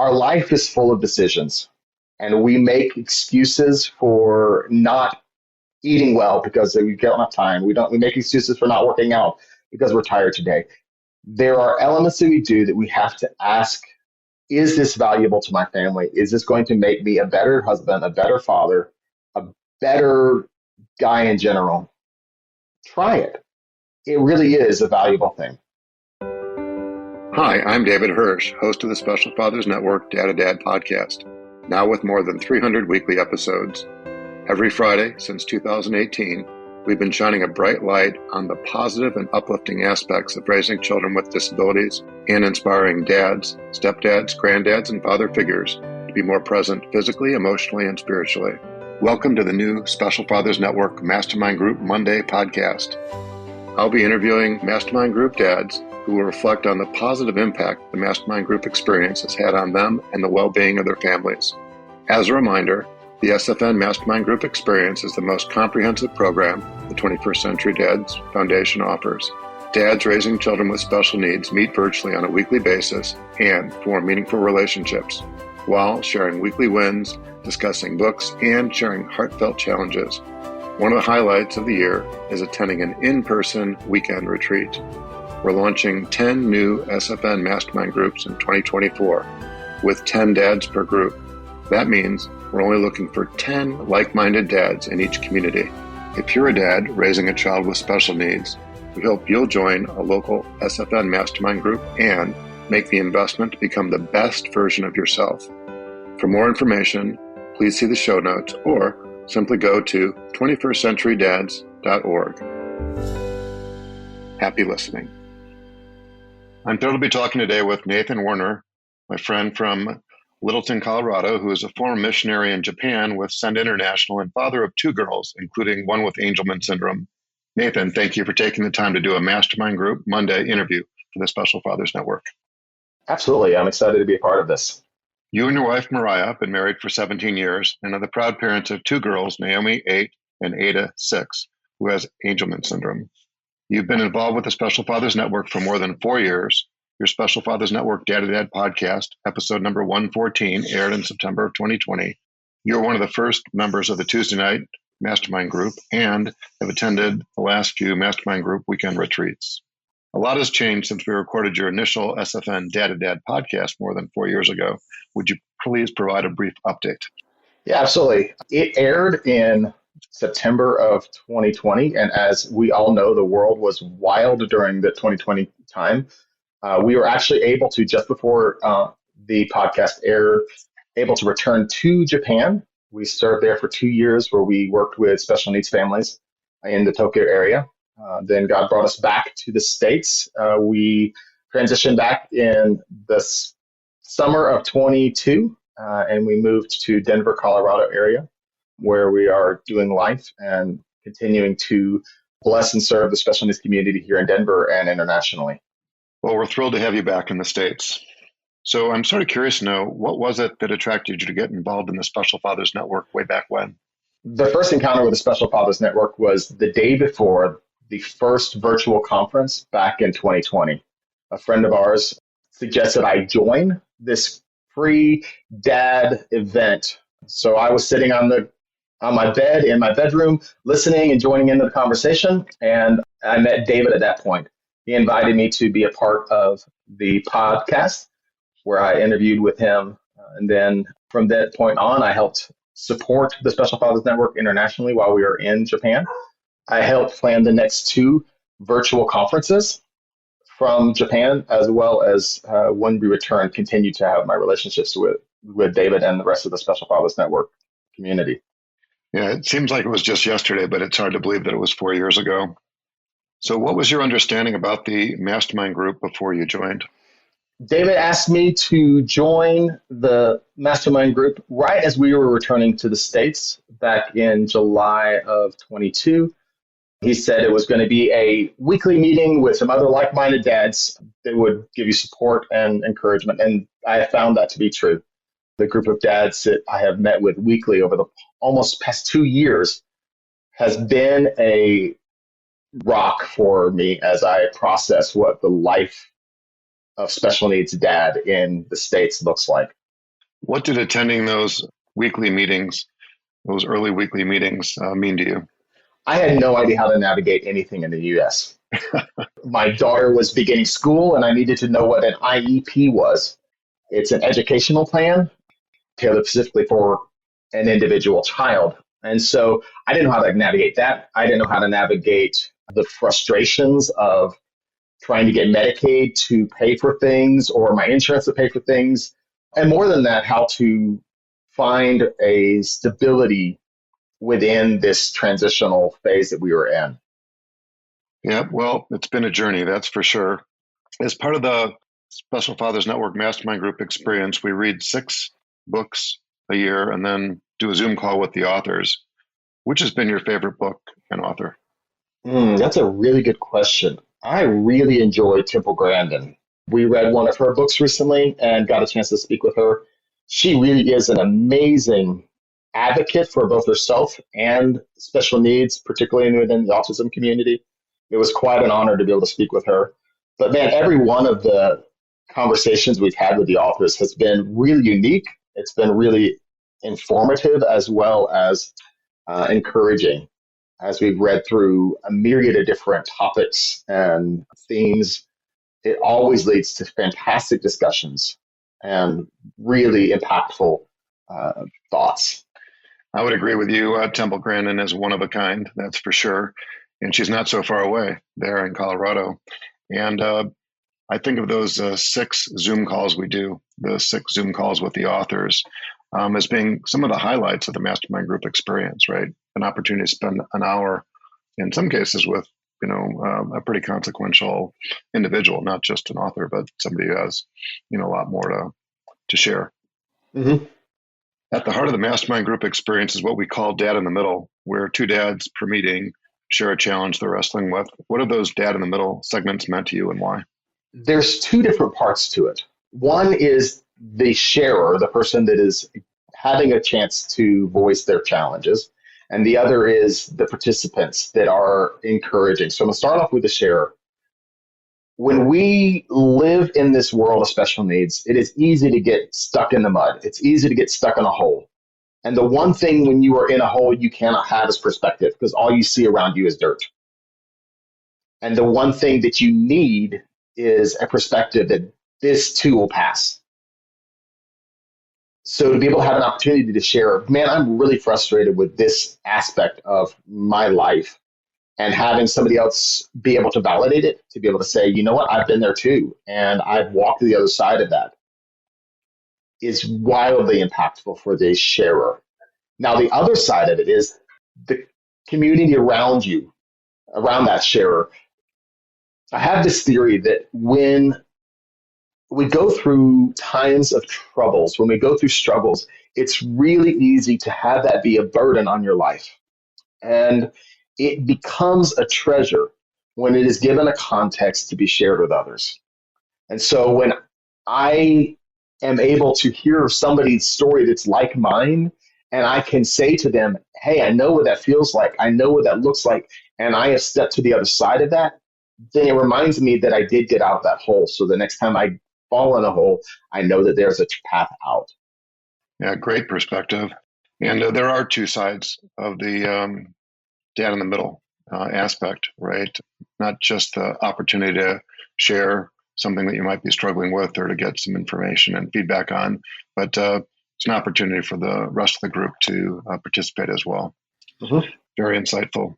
our life is full of decisions, and we make excuses for not eating well because we don't have time. We make excuses for not working out because we're tired today. There are elements that we do that we have to ask, is this valuable to my family? Is this going to make me a better husband, a better father, a better guy in general? Try it. It really is a valuable thing. Hi, I'm David Hirsch, host of the Special Fathers Network Dad to Dad podcast, now with more than 300 weekly episodes. Every Friday since 2018, we've been shining a bright light on the positive and uplifting aspects of raising children with disabilities and inspiring dads, stepdads, granddads, and father figures to be more present physically, emotionally, and spiritually. Welcome to the new Special Fathers Network Mastermind Group Monday podcast. I'll be interviewing Mastermind Group dads who will reflect on the positive impact the Mastermind Group experience has had on them and the well-being of their families. As a reminder, the SFN Mastermind Group experience is the most comprehensive program the 21st Century Dads Foundation offers. Dads raising children with special needs meet virtually on a weekly basis and form meaningful relationships while sharing weekly wins, discussing books, and sharing heartfelt challenges. One of the highlights of the year is attending an in-person weekend retreat. We're launching 10 new SFN Mastermind Groups in 2024 with 10 dads per group. That means we're only looking for 10 like-minded dads in each community. If you're a dad raising a child with special needs, we hope you'll join a local SFN Mastermind Group and make the investment to become the best version of yourself. For more information, please see the show notes or simply go to 21stcenturydads.org. Happy listening. I'm thrilled to be talking today with Nathan Woerner, my friend from Littleton, Colorado, who is a former missionary in Japan with Send International and father of 2 girls, including one with Angelman Syndrome. Nathan, thank you for taking the time to do a Mastermind Group Monday interview for the Special Fathers Network. Absolutely. I'm excited to be a part of this. You and your wife, Maryah, have been married for 17 years and are the proud parents of 2 girls, Naomi, 8, and Ada, 6, who has Angelman Syndrome. You've been involved with the Special Fathers Network for more than 4 years. Your Special Fathers Network Dad to Dad podcast, episode number 114, aired in September of 2020. You're one of the first members of the Tuesday night Mastermind Group and have attended the last few Mastermind Group weekend retreats. A lot has changed since we recorded your initial SFN Dad to Dad podcast more than 4 years ago. Would you please provide a brief update? Yeah, absolutely. It aired in September of 2020, and as we all know, the world was wild during the 2020 time. We were actually able to, just before the podcast aired, able to return to Japan. We served there for 2 years where we worked with special needs families in the Tokyo area. Then God brought us back to the States. We transitioned back in the summer of 22, and we moved to Denver, Colorado area, where we are doing life and continuing to bless and serve the special needs community here in Denver and internationally. Well, we're thrilled to have you back in the States. So I'm sort of curious to know, what was it that attracted you to get involved in the Special Fathers Network way back when? The first encounter with the Special Fathers Network was the day before the first virtual conference back in 2020. A friend of ours suggested I join this free dad event. So I was sitting on my bed in my bedroom, listening and joining into the conversation, and I met David at that point. He invited me to be a part of the podcast where I interviewed with him. And then from that point on, I helped support the Special Fathers Network internationally while we were in Japan. I helped plan the next 2 virtual conferences from Japan, as well as when we returned, continue to have my relationships with David and the rest of the Special Fathers Network community. Yeah, it seems like it was just yesterday, but it's hard to believe that it was 4 years ago. So what was your understanding about the Mastermind Group before you joined? David asked me to join the Mastermind Group right as we were returning to the States back in July of 22. He said it was going to be a weekly meeting with some other like-minded dads that would give you support and encouragement. And I found that to be true. The group of dads that I have met with weekly over the almost past 2 years has been a rock for me as I process what the life of special needs dad in the States looks like. What did attending those weekly meetings, those early weekly meetings, mean to you? I had no idea how to navigate anything in the US. My daughter was beginning school and I needed to know what an IEP was. It's an educational plan tailored specifically for an individual child. And so I didn't know how to navigate that. I didn't know how to navigate the frustrations of trying to get Medicaid to pay for things or my insurance to pay for things. And more than that, how to find a stability within this transitional phase that we were in. Yeah, well, it's been a journey, that's for sure. As part of the Special Fathers Network Mastermind Group experience, we read 6 books a year and then do a Zoom call with the authors. Which has been your favorite book and author? That's a really good question. I really enjoy Temple Grandin. We read one of her books recently and got a chance to speak with her. She really is an amazing advocate for both herself and special needs, particularly within the autism community. It was quite an honor to be able to speak with her. But man, every one of the conversations we've had with the authors has been really unique. It's been really informative as well as encouraging as we've read through a myriad of different topics and themes. It always leads to fantastic discussions and really impactful thoughts. I would agree with you. Temple Grandin is one of a kind, that's for sure. And she's not so far away there in Colorado. And I think of those 6 Zoom calls we do, the 6 Zoom calls with the authors, as being some of the highlights of the mastermind group experience, right? An opportunity to spend an hour, in some cases, with a pretty consequential individual, not just an author, but somebody who has a lot more to share. Mm-hmm. At the heart of the mastermind group experience is what we call Dad in the Middle, where 2 dads per meeting share a challenge they're wrestling with. What have those Dad in the Middle segments meant to you and why? There's 2 different parts to it. One is the sharer, the person that is having a chance to voice their challenges. And the other is the participants that are encouraging. So I'm going to start off with the sharer. When we live in this world of special needs, it is easy to get stuck in the mud. It's easy to get stuck in a hole. And the one thing when you are in a hole you cannot have is perspective, because all you see around you is dirt. And the one thing that you need is a perspective that this too will pass. So to be able to have an opportunity to share, man, I'm really frustrated with this aspect of my life, and having somebody else be able to validate it, to be able to say, you know what, I've been there too, and I've walked to the other side of that, is wildly impactful for the sharer. Now, the other side of it is the community around you, around that sharer. I have this theory that when we go through times of troubles, when we go through struggles, it's really easy to have that be a burden on your life. And it becomes a treasure when it is given a context to be shared with others. And so when I am able to hear somebody's story that's like mine, and I can say to them, hey, I know what that feels like. I know what that looks like. And I have stepped to the other side of that, then it reminds me that I did get out of that hole. So the next time I fall in a hole, I know that there's a path out. Yeah, great perspective. And there are 2 sides of the Dad in the Middle aspect, right? Not just the opportunity to share something that you might be struggling with or to get some information and feedback on, but it's an opportunity for the rest of the group to participate as well. Mm-hmm. Very insightful.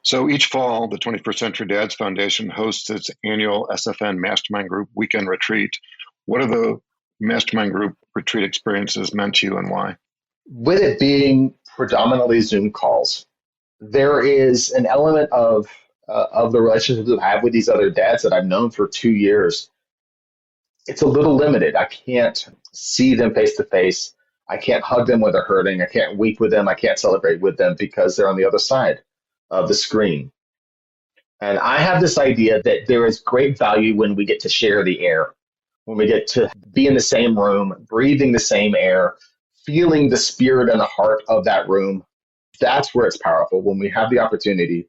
So each fall, the 21st Century Dads Foundation hosts its annual SFN Mastermind Group weekend retreat. What are the Mastermind Group retreat experiences meant to you and why? With it being predominantly Zoom calls, there is an element of the relationships I have with these other dads that I've known for 2 years. It's a little limited. I can't see them face to face. I can't hug them when they're hurting. I can't weep with them. I can't celebrate with them because they're on the other side of the screen. And I have this idea that there is great value when we get to share the air, when we get to be in the same room, breathing the same air, feeling the spirit and the heart of that room. That's where it's powerful, when we have the opportunity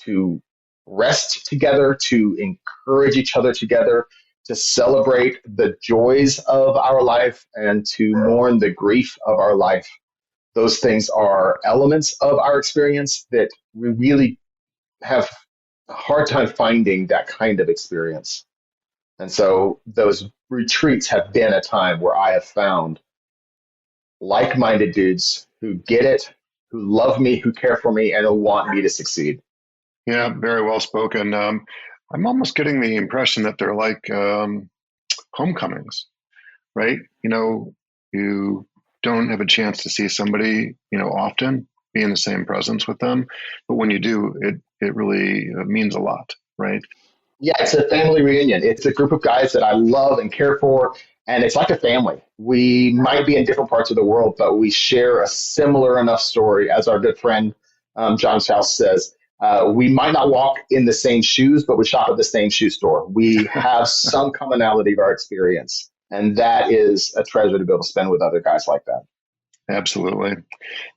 to rest together, to encourage each other together, to celebrate the joys of our life and to mourn the grief of our life. Those things are elements of our experience that we really have a hard time finding that kind of experience. And so those retreats have been a time where I have found like-minded dudes who get it, who love me, who care for me, and who want me to succeed. Yeah, very well spoken. I'm almost getting the impression that they're like homecomings, right? You don't have a chance to see somebody, often, be in the same presence with them. But when you do, it really means a lot, right? Yeah, it's a family reunion. It's a group of guys that I love and care for, and it's like a family. We might be in different parts of the world, but we share a similar enough story. As our good friend John Schaus says, we might not walk in the same shoes, but we shop at the same shoe store. We have some commonality of our experience, and that is a treasure to be able to spend with other guys like that. Absolutely.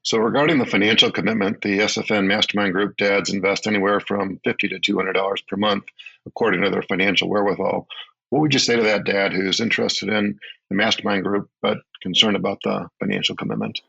So regarding the financial commitment, the SFN Mastermind Group dads invest anywhere from $50 to $200 per month, according to their financial wherewithal. What would you say to that dad who's interested in the Mastermind Group, but concerned about the financial commitment?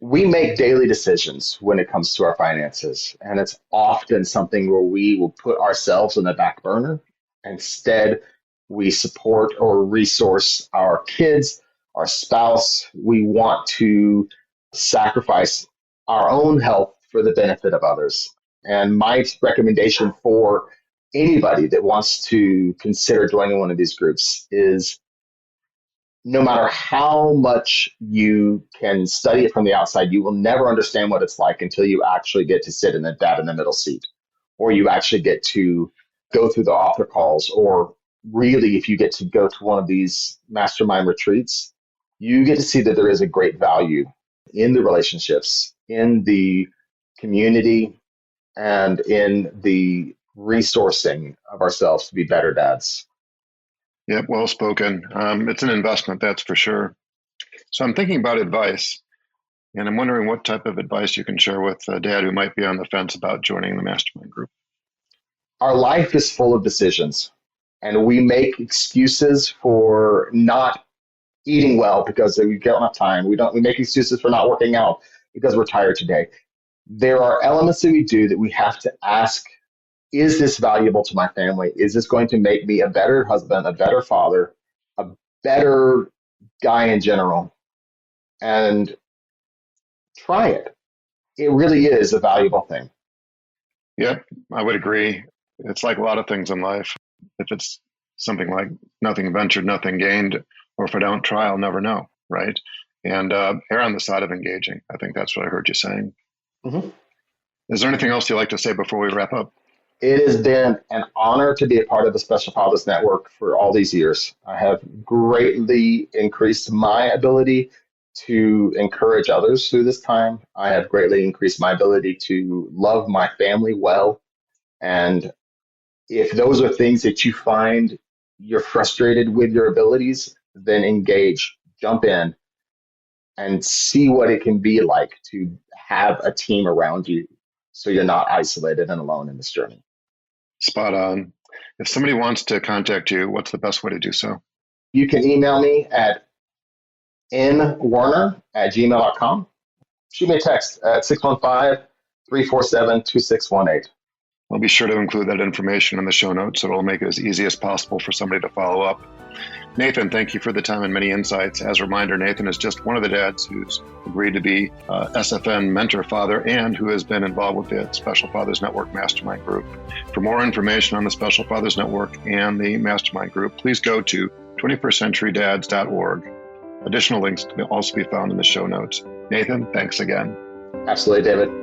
We make daily decisions when it comes to our finances, and it's often something where we will put ourselves on the back burner. Instead, we support or resource our kids, our spouse. We want to sacrifice our own health for the benefit of others. And my recommendation for anybody that wants to consider joining one of these groups is no matter how much you can study it from the outside, you will never understand what it's like until you actually get to sit in the dad in the middle seat, or you actually get to go through the author calls, or really, if you get to go to one of these mastermind retreats, you get to see that there is a great value in the relationships, in the community, and in the resourcing of ourselves to be better dads. Yep, well spoken. It's an investment, that's for sure. So I'm thinking about advice, and I'm wondering what type of advice you can share with a dad who might be on the fence about joining the Mastermind Group. Our life is full of decisions, and we make excuses for not eating well because we don't have time. We make excuses for not working out because we're tired today. There are elements that we do that we have to ask, is this valuable to my family? Is this going to make me a better husband, a better father, a better guy in general? And try it. It really is a valuable thing. Yep, I would agree. It's like a lot of things in life. If it's something like nothing ventured, nothing gained, or if I don't try, I'll never know, right? And err on the side of engaging. I think that's what I heard you saying. Mm-hmm. Is there anything else you'd like to say before we wrap up? It has been an honor to be a part of the Special Fathers Network for all these years. I have greatly increased my ability to encourage others through this time. I have greatly increased my ability to love my family well. And if those are things that you find you're frustrated with your abilities, then engage, jump in, and see what it can be like to have a team around you so you're not isolated and alone in this journey. Spot on. If somebody wants to contact you, what's the best way to do so? You can email me at nwoerner@gmail.com. Shoot me a text at 615-347-2618. I'll be sure to include that information in the show notes so it'll make it as easy as possible for somebody to follow up. Nathan, thank you for the time and many insights. As a reminder, Nathan is just one of the dads who's agreed to be SFN mentor father and who has been involved with the Special Fathers Network Mastermind Group. For more information on the Special Fathers Network and the Mastermind Group, please go to 21stcenturydads.org. Additional links can also be found in the show notes. Nathan, thanks again. Absolutely, David.